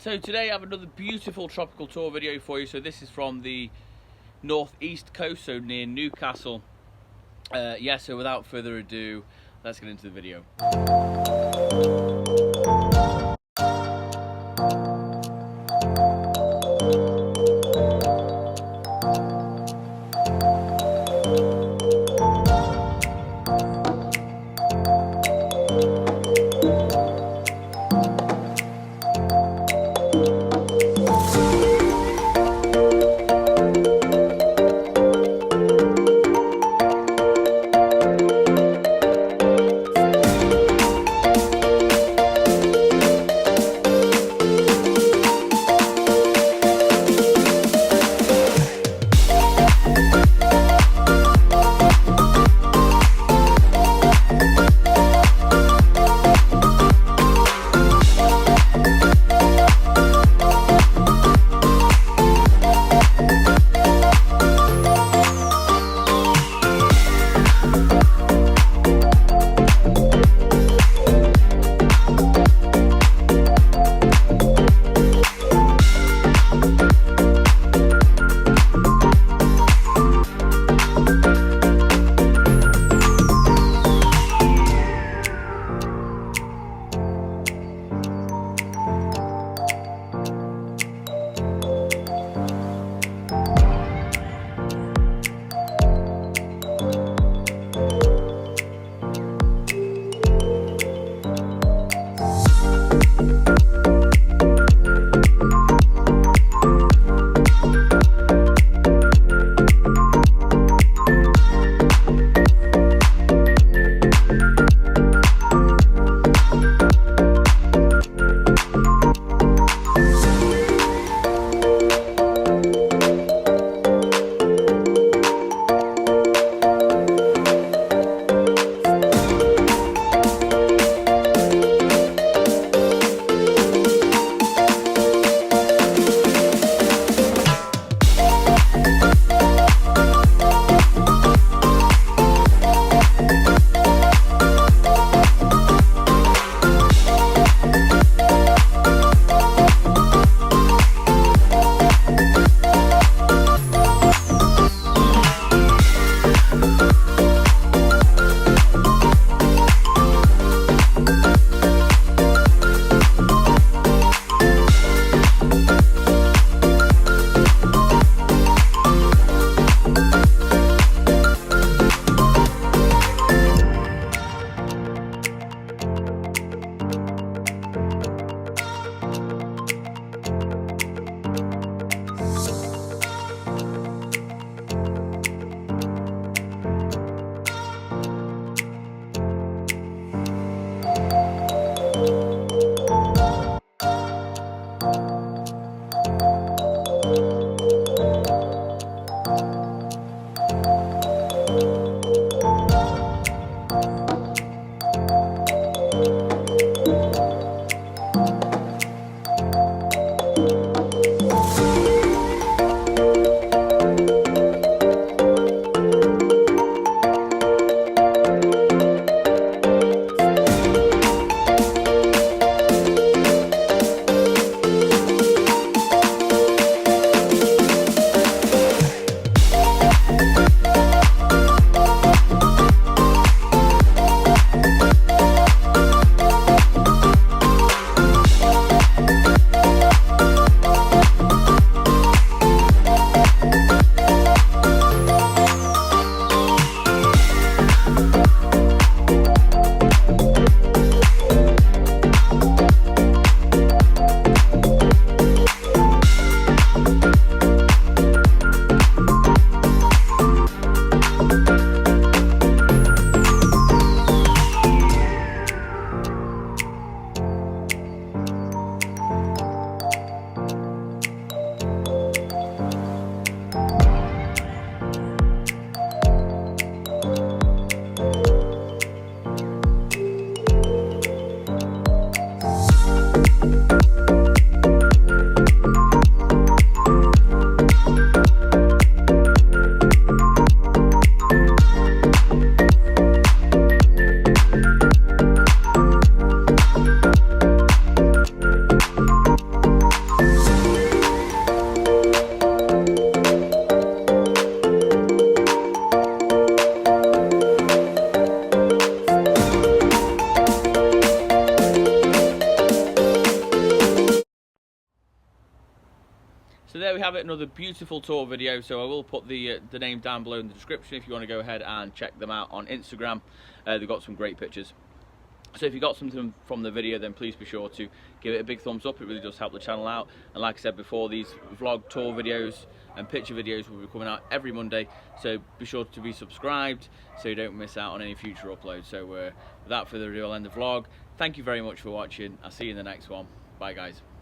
So today I have another beautiful tropical tour video for you. So this is from the northeast coast, so near Newcastle. So without further ado, let's get into the video. there we have it, another beautiful tour video. So I will put the name down below in the description if you want to go ahead and check them out on Instagram. They've got some great pictures. So if you got something from the video, then please be sure to give it a big thumbs up. It really does help the channel out. And like I said before, these vlog, tour videos and picture videos will be coming out every Monday. So be sure to be subscribed so you don't miss out on any future uploads. So without further ado, I'll end the vlog. Thank you very much for watching. I'll see you in the next one. Bye guys.